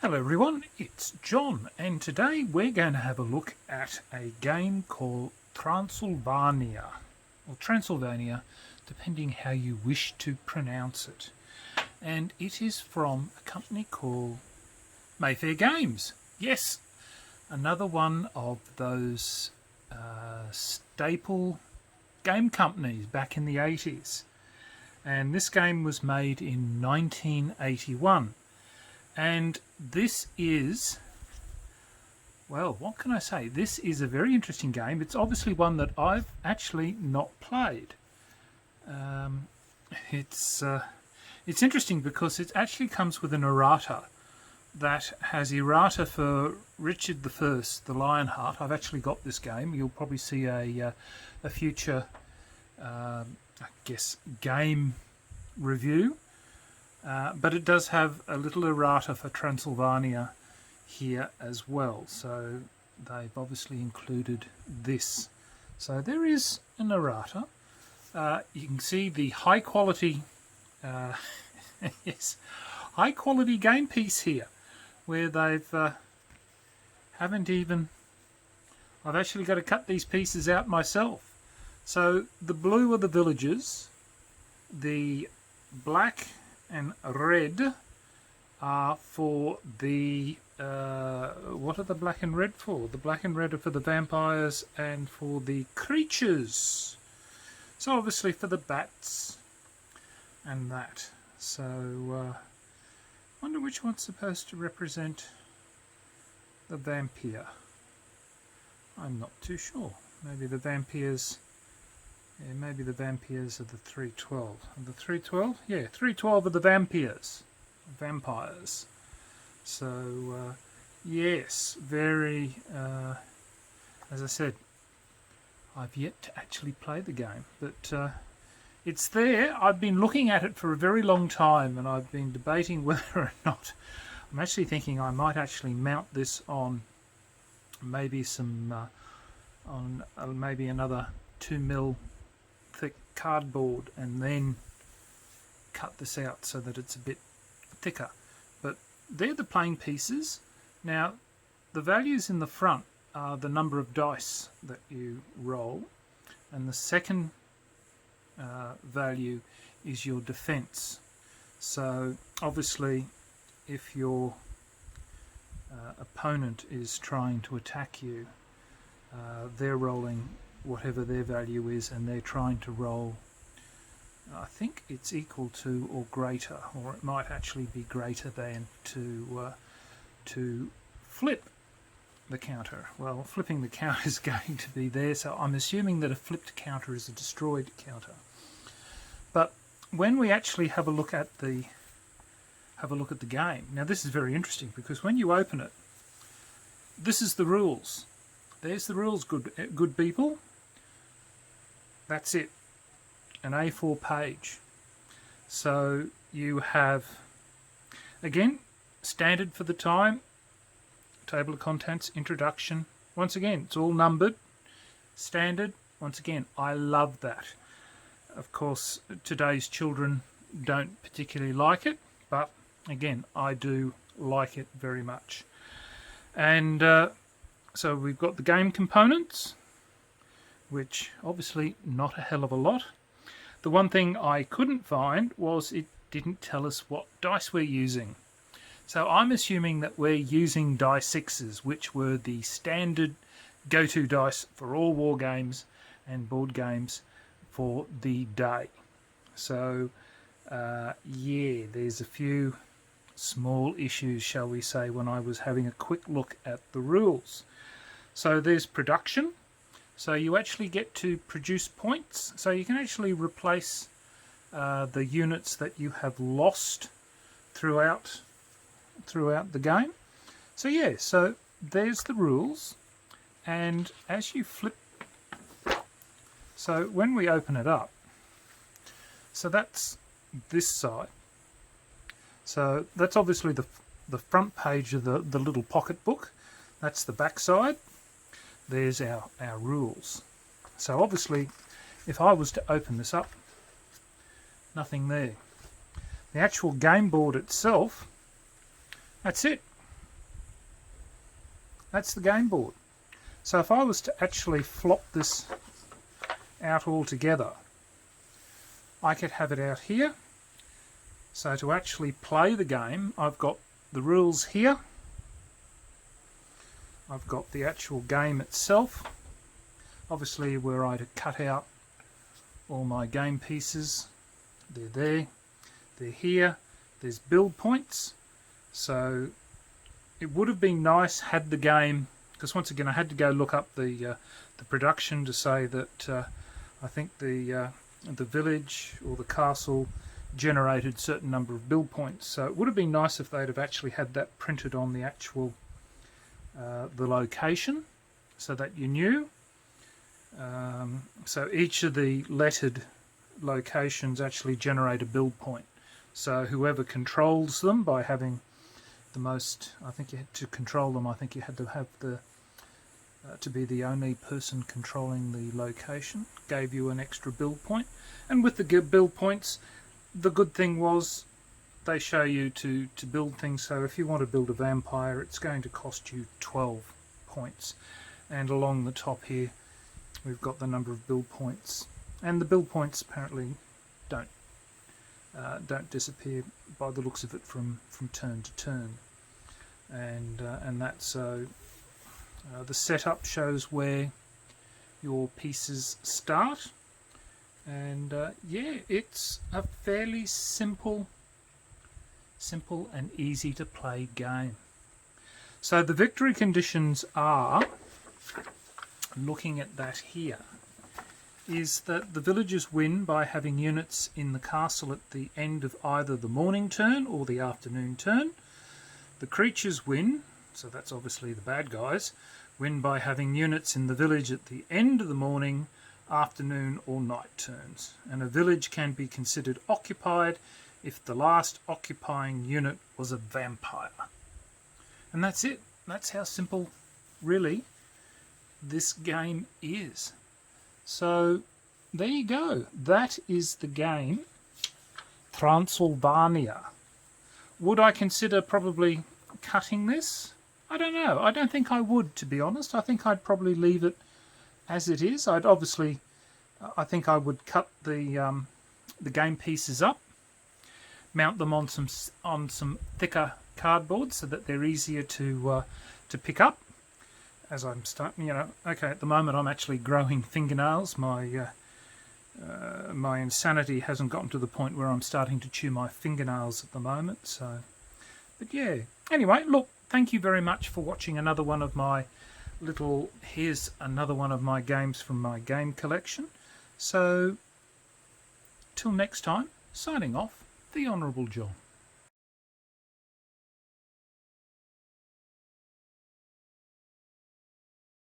Hello everyone, it's John, and today we're going to have a look at a game called Transylvania, or Transylvania, depending how you wish to pronounce it. And it is from a company called Mayfair Games. Yes, another one of those staple game companies back in the 80s. And this game was made in 1981. And this is, well, what can I say? This is a very interesting game. It's obviously one that I've actually not played. It's interesting because it actually comes with an errata that has errata for Richard I, the Lionheart. I've actually got this game. You'll probably see a future, I guess, game review. But it does have a little errata for Transylvania here as well. So they've obviously included this. So there is an errata. You can see the high quality, yes, high quality game piece here, where they've haven't even. I've actually got to cut these pieces out myself. So the blue are the villagers, the black and red are for the what are the black and red for? The black and red are for the vampires and for the creatures. So obviously for the bats and that. So wonder which one's supposed to represent the vampire. I'm not too sure. Maybe the vampires. Yeah, maybe the vampires are the 312. Are the 312? Yeah, 312 are the vampires. So, yes, very, as I said, I've yet to actually play the game. But it's there. I've been looking at it for a very long time, and I've been debating whether or not. I'm actually thinking I might actually mount this on maybe some, on maybe another 2mm thick cardboard and then cut this out so that it's a bit thicker. But they're the playing pieces. Now the values in the front are the number of dice that you roll, and the second value is your defense. So obviously if your opponent is trying to attack you, they're rolling whatever their value is, and they're trying to roll, I think it's equal to or greater, or it might actually be greater than, to flip the counter. Well, flipping the counter is going to be there, so I'm assuming that a flipped counter is a destroyed counter. But when we actually have a look at the game, now this is very interesting because when you open it, this is the rules. There's the rules, good people. That's it, an A4 page. So you have, again, standard for the time, table of contents, introduction. Once again, it's all numbered, standard. Once again, I love that. Of course, today's children don't particularly like it, but again, I do like it very much. And so we've got the game components, which obviously not a hell of a lot. The one thing I couldn't find was it didn't tell us what dice we're using. So I'm assuming that we're using die 6s, which were the standard go-to dice for all war games and board games for the day. So yeah, there's a few small issues, shall we say, when I was having a quick look at the rules. So there's production. So you actually get to produce points. So you can actually replace the units that you have lost throughout the game. So yeah, so there's the rules. And as you flip, so when we open it up, so that's this side. So that's obviously the front page of the little pocket book. That's the back side. There's our rules. So obviously, if I was to open this up, nothing there. The actual game board itself, that's it. That's the game board. So if I was to actually flop this out all together, I could have it out here. So to actually play the game, I've got the rules here. I've got the actual game itself. Obviously, were I to cut out all my game pieces, they're there, they're here. There's build points. So it would have been nice had the game, because once again I had to go look up the production to say that I think the village or the castle generated certain number of build points. So it would have been nice if they'd have actually had that printed on the actual the location, so that you knew. So each of the lettered locations actually generate a build point. So whoever controls them by having the most, I think you had to control them, I think you had to have the to be the only person controlling the location, gave you an extra build point. And with the build points, the good thing was they show you to build things. So if you want to build a vampire, it's going to cost you 12 points. And along the top here, we've got the number of build points. And the build points apparently don't disappear by the looks of it from turn to turn. And that's so the setup shows where your pieces start. And yeah, it's a fairly simple and easy to play game. So the victory conditions are, looking at that here, is that the villagers win by having units in the castle at the end of either the morning turn or the afternoon turn. The creatures win, so that's obviously the bad guys, win by having units in the village at the end of the morning, afternoon or night turns. And a village can be considered occupied if the last occupying unit was a vampire. And that's it. That's how simple, really, this game is. So there you go. That is the game Transylvania. Would I consider probably cutting this? I don't know. I don't think I would, to be honest. I think I'd probably leave it as it is. I'd obviously, I think I would cut the game pieces up, mount them on some thicker cardboard so that they're easier to pick up. As I'm starting, okay, at the moment I'm actually growing fingernails. My my insanity hasn't gotten to the point where I'm starting to chew my fingernails at the moment. So, but yeah. Anyway, look, thank you very much for watching another one of my here's another one of my games from my game collection. So, till next time, signing off, the Honourable John.